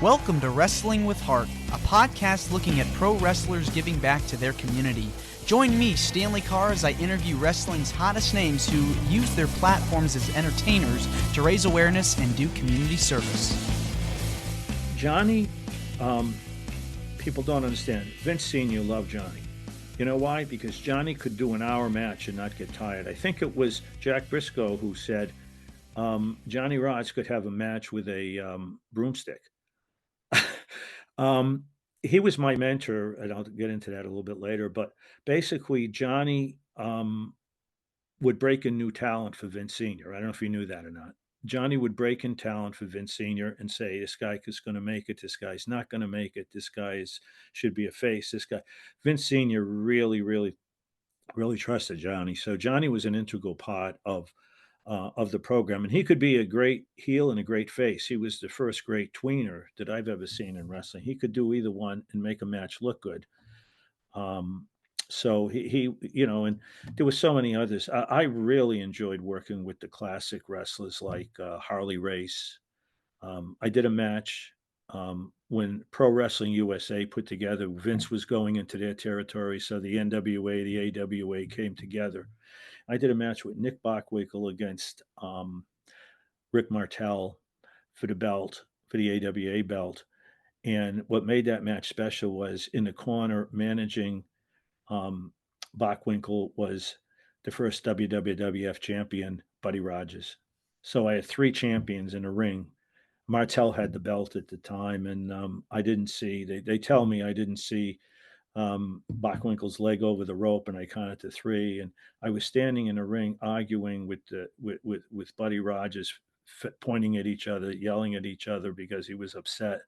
Welcome to Wrestling with Heart, a podcast looking at pro wrestlers giving back to their community. Join me, Stanley Carr, as I interview wrestling's hottest names who use their platforms as entertainers to raise awareness and do community service. Johnny, people don't understand. Vince Sr. loved Johnny. You know why? Because Johnny could do an hour match and not get tired. I think it was Jack Briscoe who said Johnny Rods could have a match with a broomstick. He was my mentor, and I'll get into that a little bit later. But basically, Johnny would break in new talent for Vince Sr. I don't know if you knew that or not. Johnny would break in talent for Vince Sr. and say, this guy is going to make it. This guy's not going to make it. This guy should be a face. This guy, Vince Sr. really trusted Johnny. So Johnny was an integral part of the program, and he could be a great heel and a great face. He was the first great tweener that I've ever seen in wrestling. He could do either one and make a match look good. So he, and there were so many others. I really enjoyed working with the classic wrestlers like Harley Race. I did a match when Pro Wrestling USA put together. Vince was going into their territory, so the NWA, the AWA came together. I did a match with Nick Bockwinkel against Rick Martel for the belt, for the AWA belt. And what made that match special was in the corner managing Bockwinkel was the first WWF champion, Buddy Rogers. So I had three champions in a ring. Martel had the belt at the time, and I didn't see, they tell me I didn't see Bockwinkel's leg over the rope, and I counted to three. And I was standing in a ring arguing with Buddy Rogers, pointing at each other, yelling at each other because he was upset.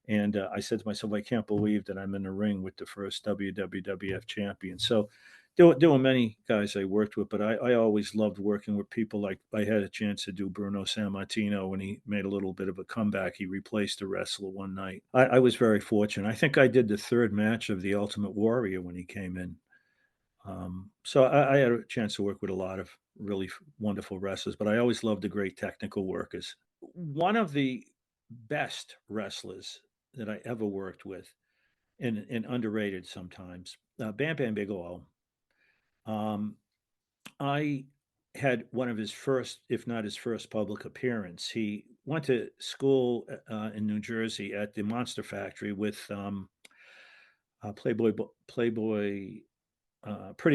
And I said to myself, I can't believe that I'm in the ring with the first WWF champion. So there were many guys I worked with, but I always loved working with people. Like I had a chance to do Bruno Sammartino when he made a little bit of a comeback. He replaced a wrestler one night. I was very fortunate. I think I did the third match of the Ultimate Warrior when he came in. So I had a chance to work with a lot of really wonderful wrestlers, but I always loved the great technical workers. One of the best wrestlers that I ever worked with, and underrated sometimes, Bam Bam Bigelow. I had one of his first, if not his first, public appearance. He went to school in New Jersey at the Monster Factory with Pretty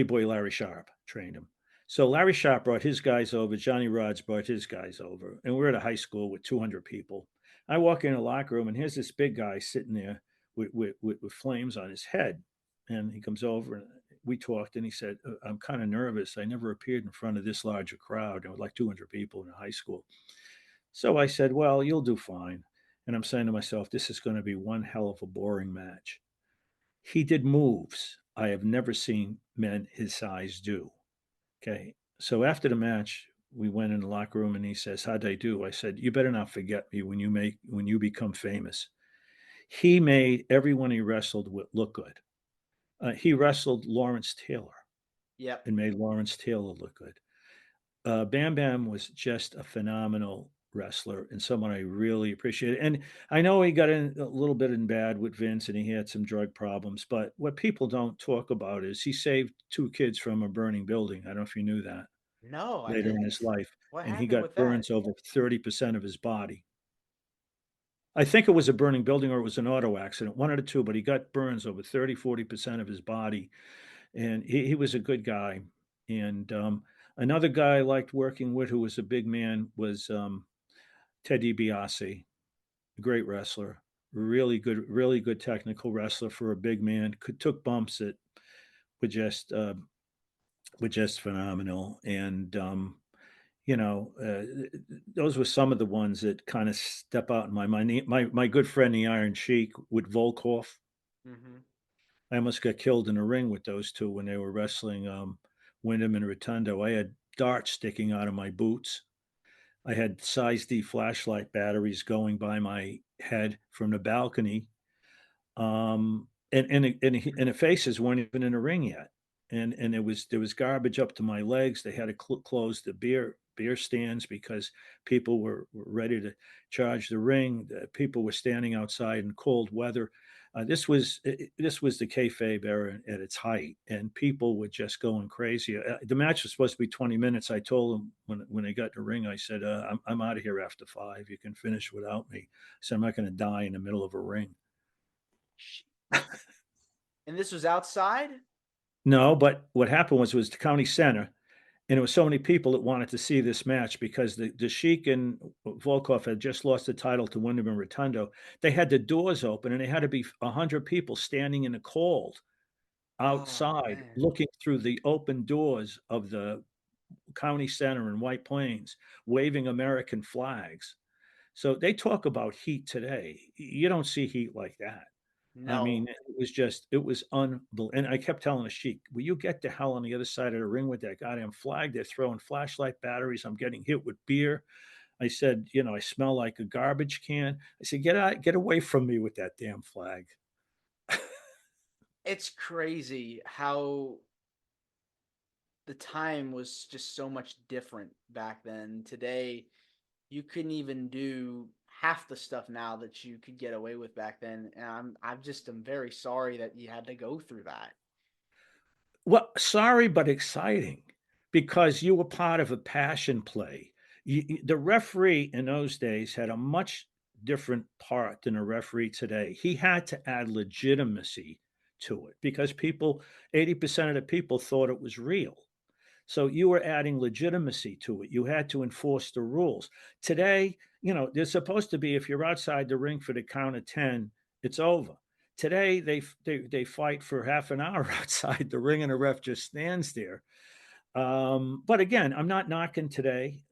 Boy Larry Sharp trained him. So Larry Sharp brought his guys over. Johnny Rods brought his guys over, and we're at a high school with 200 people. I walk in the locker room, and here's this big guy sitting there with flames on his head, and he comes over and we talked, and he said, I'm kind of nervous. I never appeared in front of this large a crowd. There were like 200 people in a high school. So I said, well, you'll do fine. And I'm saying to myself, this is going to be one hell of a boring match. He did moves I have never seen men his size do. Okay. So after the match, we went in the locker room and he says, how'd I do? I said, you better not forget me when you become famous. He made everyone he wrestled with look good. He wrestled Lawrence Taylor. Yep. And made Lawrence Taylor look good. Bam Bam was just a phenomenal wrestler and someone I really appreciated. And I know he got in a little bit in bad with Vince and he had some drug problems, but what people don't talk about is he saved two kids from a burning building. I don't know if you knew that. No, I Later in didn't. his life. What And he happened got with that? burns over 30% of his body. I think it was a burning building or it was an auto accident, one of the two, but he got burns over 30-40% of his body. And he was a good guy. And another guy I liked working with who was a big man was Ted DiBiase, a great wrestler, really good technical wrestler for a big man. Took bumps that were just phenomenal. And those were some of the ones that kind of step out in my mind. My good friend, the Iron Sheik, with Volkov. Mm-hmm. I almost got killed in a ring with those two when they were wrestling Wyndham and Rotundo. I had darts sticking out of my boots. I had size D flashlight batteries going by my head from the balcony. And the faces weren't even in the ring yet. And there was garbage up to my legs. They had to close the beer beer stands because people were ready to charge the ring. People were standing outside in cold weather. This was the kayfabe era at its height, and people were just going crazy. The match was supposed to be 20 minutes. I told them when they got in the ring, I said, I'm out of here after 5. You can finish without me. I said, I'm not going to die in the middle of a ring. And this was outside? No, but what happened was the county center, and there were so many people that wanted to see this match because the Sheik and Volkov had just lost the title to Wyndham and Rotundo. They had the doors open, and they had to be 100 people standing in the cold Oh, outside man. looking through the open doors of the county center in White Plains, waving American flags. So they talk about heat today. You don't see heat like that. I mean, No. it was unbelievable. And I kept telling the Sheik, will you get the hell on the other side of the ring with that goddamn flag? They're throwing flashlight batteries. I'm getting hit with beer. I said, I smell like a garbage can. I said, get out, get away from me with that damn flag. It's crazy how the time was just so much different back then. Today, you couldn't even do half the stuff now that you could get away with back then. And I'm very sorry that you had to go through that. Well, sorry, but exciting because you were part of a passion play. The referee in those days had a much different part than a referee today. He had to add legitimacy to it because 80% of the people thought it was real. So you were adding legitimacy to it. You had to enforce the rules. Today, there's supposed to be if you're outside the ring for the count of 10, it's over. Today they fight for half an hour outside the ring and the ref just stands there. But again, I'm not knocking today.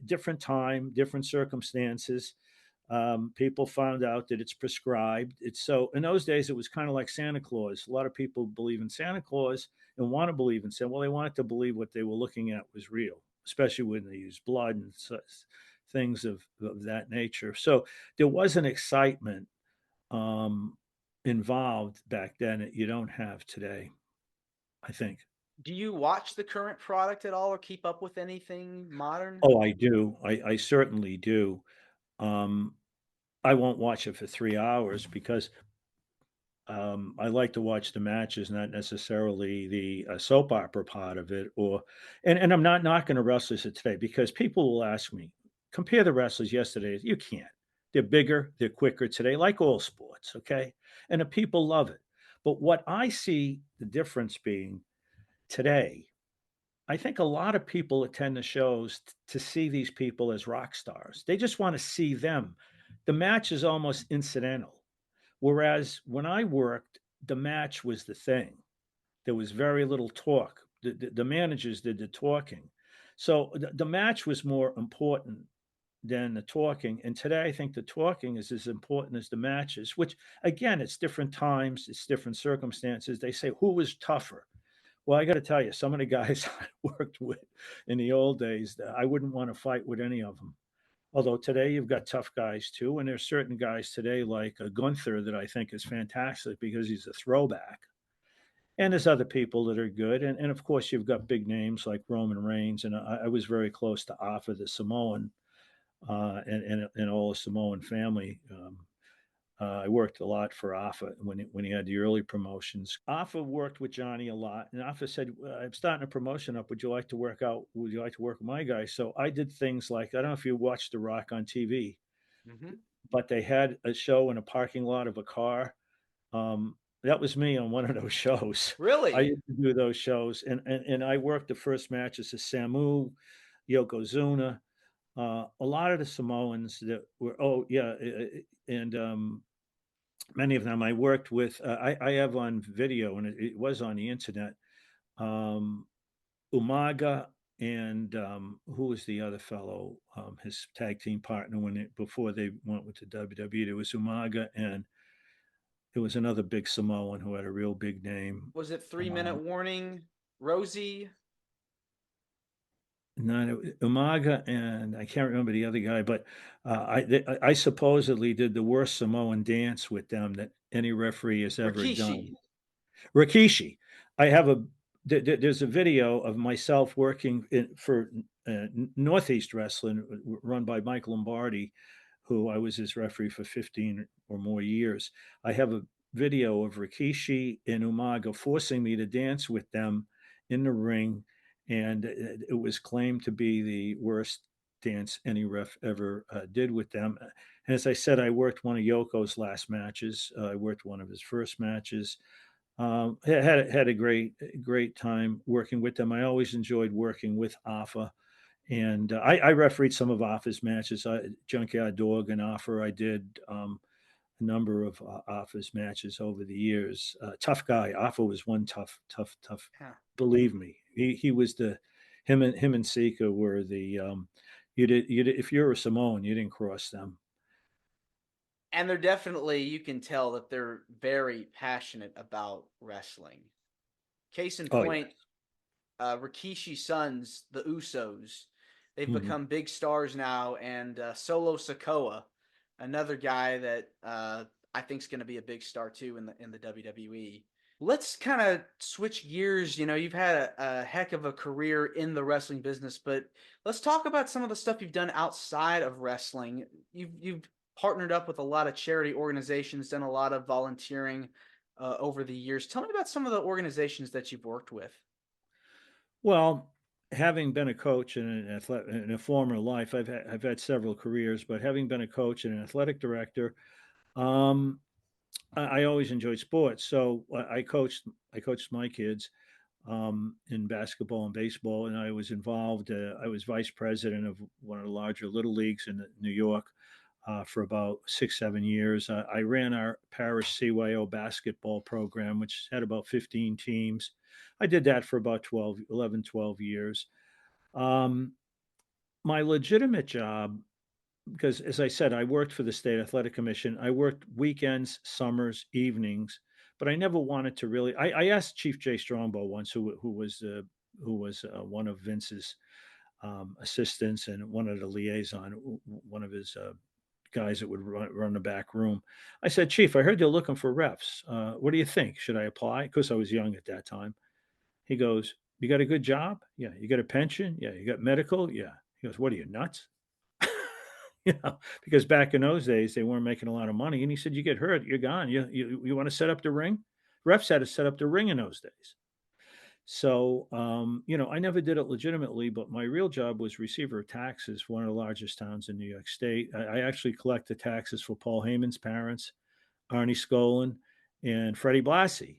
Different time, different circumstances. People found out that it's prescribed. It's so in those days it was kind of like Santa Claus. A lot of people believe in Santa Claus and want to believe in Santa. Well, they wanted to believe what they were looking at was real, especially when they use blood and things of that nature. So there was an excitement um, involved back then that you don't have today, I think. Do you watch the current product at all or keep up with anything modern? Oh, I do. I certainly do. Um, I won't watch it for 3 hours because I like to watch the matches, not necessarily the soap opera part of it. And I'm not knocking the wrestlers of today because people will ask me, compare the wrestlers yesterday. You can't. They're bigger, they're quicker today, like all sports. Okay, and the people love it. But what I see the difference being today, I think a lot of people attend the shows to see these people as rock stars. They just want to see them. The match is almost incidental. Whereas when I worked, the match was the thing. There was very little talk. The managers did the talking. So the match was more important than the talking. And today, I think the talking is as important as the matches, which, again, it's different times, it's different circumstances. They say, who was tougher? Well, I got to tell you, some of the guys I worked with in the old days, I wouldn't want to fight with any of them. Although today you've got tough guys too, and there's certain guys today like Gunther that I think is fantastic because he's a throwback. And there's other people that are good, and of course you've got big names like Roman Reigns, and I was very close to Alpha the Samoan, and all the Samoan family. I worked a lot for Alpha when he had the early promotions. Alpha worked with Johnny a lot, and Alpha said, "I'm starting a promotion up. Would you like to work out? Would you like to work with my guy?" So I did things like I don't know if you watched The Rock on TV, Hmm. but they had a show in a parking lot of a car. That was me on one of those shows. I Really? used to do those shows, and I worked the first matches as Samu, Yokozuna, a lot of the Samoans that were. Oh yeah, and many of them I worked with. I have on video, and it was on the internet. Um, Umaga and who was the other fellow? His tag team partner before they went with the WWE. There was Umaga, and there was another big Samoan who had a real big name. Was it 3 minute warning? Rosie? No, Umaga, and I can't remember the other guy, but I supposedly did the worst Samoan dance with them that any referee has ever Rikishi? done. Rikishi. I have there's a video of myself working for Northeast Wrestling, run by Mike Lombardi, who I was his referee for 15 or more years. I have a video of Rikishi and Umaga forcing me to dance with them in the ring, and it was claimed to be the worst dance any ref ever did with them. And as I said, I worked one of Yoko's last matches. I worked one of his first matches. Had a great time working with them. I always enjoyed working with Alpha, and I refereed some of Alpha's matches. Junkyard Dog and Alpha. I did a number of Alpha's matches over the years. Tough guy. Alpha was one tough. Yeah. Believe me, he was the him and Sika were the you did if you're a Samoan, you didn't cross them. And they're definitely, you can tell that they're very passionate about wrestling. Case in Oh yeah. point, Rikishi's sons, the Usos, they've Hmm. become big stars now, and Solo Sikoa, another guy that I think is going to be a big star too in the WWE. Let's kind of switch gears. You know, you've had a heck of a career in the wrestling business, but let's talk about some of the stuff you've done outside of wrestling. You've partnered up with a lot of charity organizations, done a lot of volunteering over the years. Tell me about some of the organizations that you've worked with. Well, having been a coach in a former life, I've had several careers, but having been a coach and an athletic director, um, I always enjoyed sports. So I coached my kids in basketball and baseball, and I was involved. I was vice president of one of the larger little leagues in New York for about 6 7 years. I ran our parish CYO basketball program, which had about 15 teams. I did that for about 12 years. Um, my legitimate job, because as I said, I worked for the state athletic commission. I worked weekends, summers, evenings, but I never wanted to really. I asked Chief Jay Strongbow once, who was one of Vince's assistants and one of the liaison, one of his guys that would run the back room. I said, Chief, I heard you're looking for refs. What do you think? Should I apply? Because I was young at that time. He goes, you got a good job? Yeah. You got a pension? Yeah. You got medical? Yeah. He goes, what are you, nuts? Because back in those days, they weren't making a lot of money. And he said, you get hurt, you're gone. You want to set up the ring? Refs had to set up the ring in those days. So, I never did it legitimately, but my real job was receiver of taxes for one of the largest towns in New York State. I actually collected taxes for Paul Heyman's parents, Arnie Skolin, and Freddie Blassie,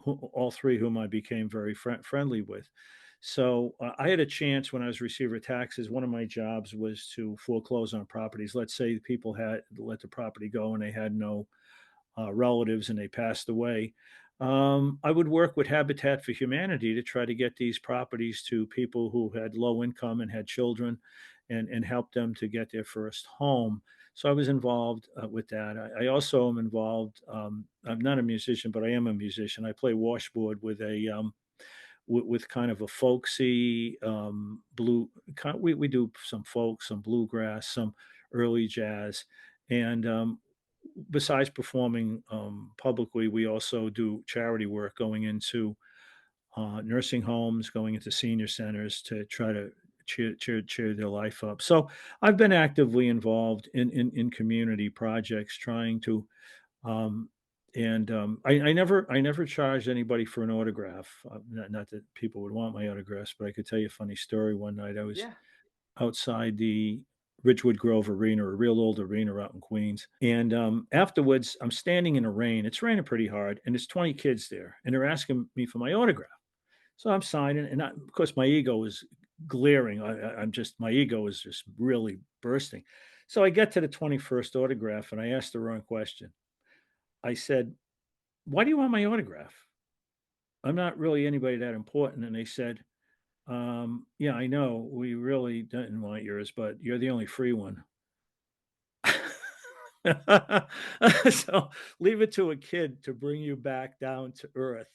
all three whom I became very friendly with. So I had a chance when I was receiver of taxes. One of my jobs was to foreclose on properties. Let's say people had let the property go and they had no relatives and they passed away. I would work with Habitat for Humanity to try to get these properties to people who had low income and had children and help them to get their first home. So I was involved with that. I also am involved. I'm not a musician, but I am a musician. I play washboard with kind of a folksy blue. We do some folk, some bluegrass, some early jazz, and besides performing publicly, we also do charity work, going into nursing homes, going into senior centers to try to cheer their life up. So I've been actively involved in community projects, trying to um, and I never charged anybody for an autograph. Not that people would want my autographs, but I could tell you a funny story. One night I was Yeah. outside the Ridgewood Grove Arena, a real old arena out in Queens. And afterwards, I'm standing in the rain. It's raining pretty hard, and there's 20 kids there, and they're asking me for my autograph. So I'm signing, and of course, my ego is glaring. My ego is just really bursting. So I get to the 21st autograph, and I asked the wrong question. I said, why do you want my autograph? I'm not really anybody that important. And they said, yeah, I know. We really didn't want yours, but you're the only free one. So leave it to a kid to bring you back down to earth.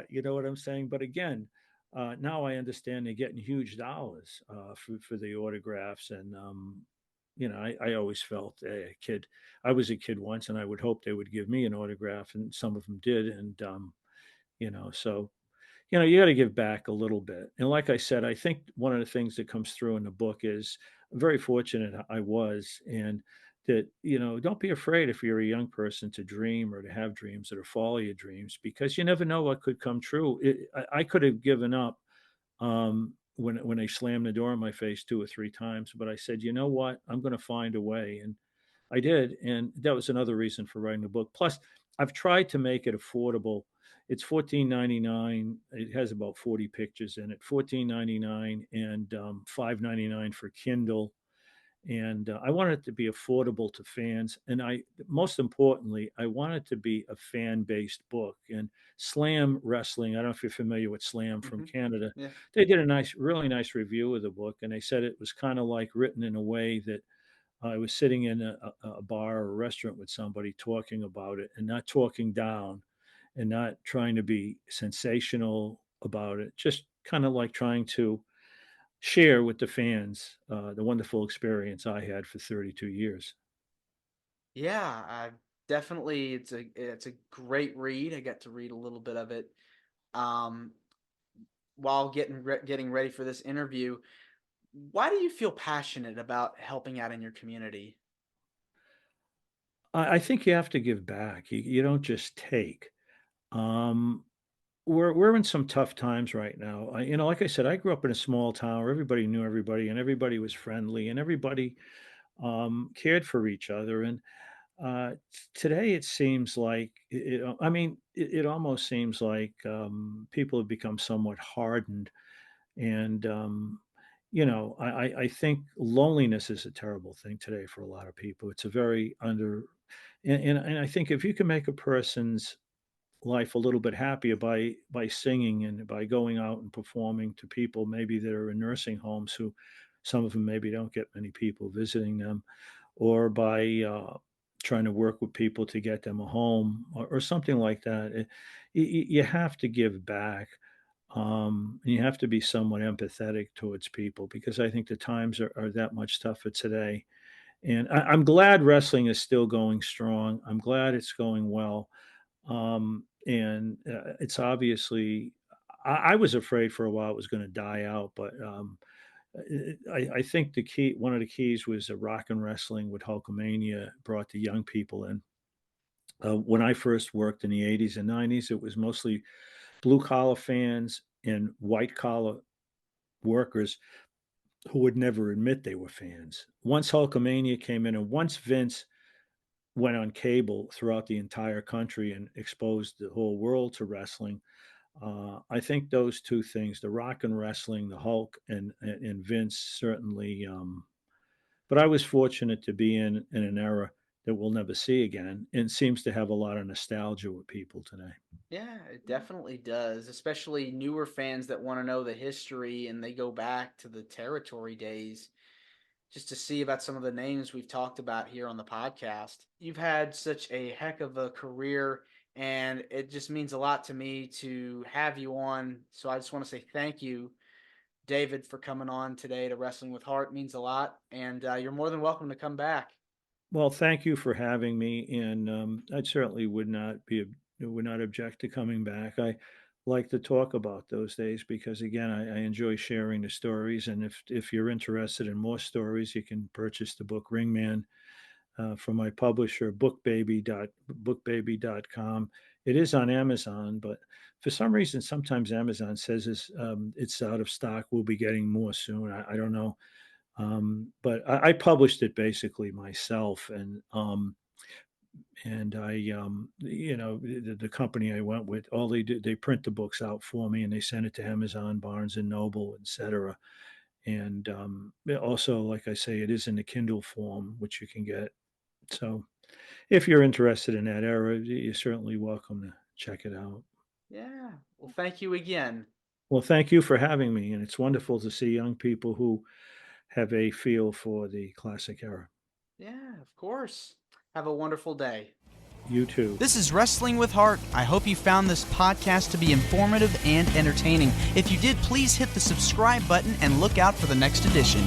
You know what I'm saying? But again, now I understand they're getting huge dollars for the autographs. And, I always felt a kid. I was a kid once, and I would hope they would give me an autograph, and some of them did. And, so you got to give back a little bit. And like I said, I think one of the things that comes through in the book is I'm very fortunate I was, and that, don't be afraid if you're a young person to dream or to have dreams or to follow your dreams, because you never know what could come true. I could have given up when they slammed the door in my face 2 or 3 times, but I said, you know what, I'm going to find a way, and I did, and that was another reason for writing the book. Plus, I've tried to make it affordable. It's 14.99. It has about 40 pictures in it. 14.99 and 5.99 for Kindle. And I want it to be affordable to fans. And most importantly, I want it to be a fan-based book. And Slam Wrestling, I don't know if you're familiar with Slam from Hmm. Canada. Yeah. They did a really nice review of the book, and they said it was kind of like written in a way that I was sitting in a bar or a restaurant with somebody talking about it, and not talking down and not trying to be sensational about it, just kind of like trying to share with the fans the wonderful experience I had for 32 years. Yeah, definitely. It's a great read. I got to read a little bit of it um, while getting ready for this interview. Why do you feel passionate about helping out in your community? I think you have to give back. You don't just take. Um, we're in some tough times right now. Like I said, I grew up in a small town where everybody knew everybody, and everybody was friendly, and everybody cared for each other. And today it seems like I mean, it almost seems like people have become somewhat hardened, and I think loneliness is a terrible thing today for a lot of people. It's a very and I think if you can make a person's life a little bit happier by singing and by going out and performing to people maybe that are in nursing homes, who some of them maybe don't get many people visiting them, or by trying to work with people to get them a home, or something like that. You have to give back, and you have to be somewhat empathetic towards people, because I think the times are that much tougher today. And I'm glad wrestling is still going strong. I'm glad it's going well. And it's obviously, I was afraid for a while it was going to die out, but I think one of the keys was rock and wrestling with Hulkamania brought the young people in. When I first worked in the 80s and 90s, it was mostly blue collar fans and white collar workers who would never admit they were fans. Once Hulkamania came in, and once Vince went on cable throughout the entire country and exposed the whole world to wrestling, I think those two things, the rock and wrestling, the Hulk and Vince, certainly. But I was fortunate to be in an era that we'll never see again, and seems to have a lot of nostalgia with people today. Yeah, it definitely does, especially newer fans that want to know the history and they go back to the territory days just to see about some of the names we've talked about here on the podcast. You've had such a heck of a career, and it just means a lot to me to have you on. So I just want to say thank you, David, for coming on today to Wrestling with Heart. It means a lot, and you're more than welcome to come back. Well, thank you for having me, and I certainly would not object to coming back. I like to talk about those days because, again, I enjoy sharing the stories. And if you're interested in more stories, you can purchase the book Ringman from my publisher, bookbaby.com. It is on Amazon, but for some reason, sometimes Amazon says it's out of stock. We'll be getting more soon. I don't know. But I published it basically myself, and the company I went with, all they do, they print the books out for me, and they send it to Amazon, Barnes and Noble, etc. And also, like I say, it is in the Kindle form, which you can get. So if you're interested in that era, you're certainly welcome to check it out. Yeah. Well, thank you again. Well, thank you for having me, and it's wonderful to see young people who have a feel for the classic era. Yeah, of course. Have a wonderful day. You too. This is Wrestling with Heart. I hope you found this podcast to be informative and entertaining. If you did, please hit the subscribe button and look out for the next edition.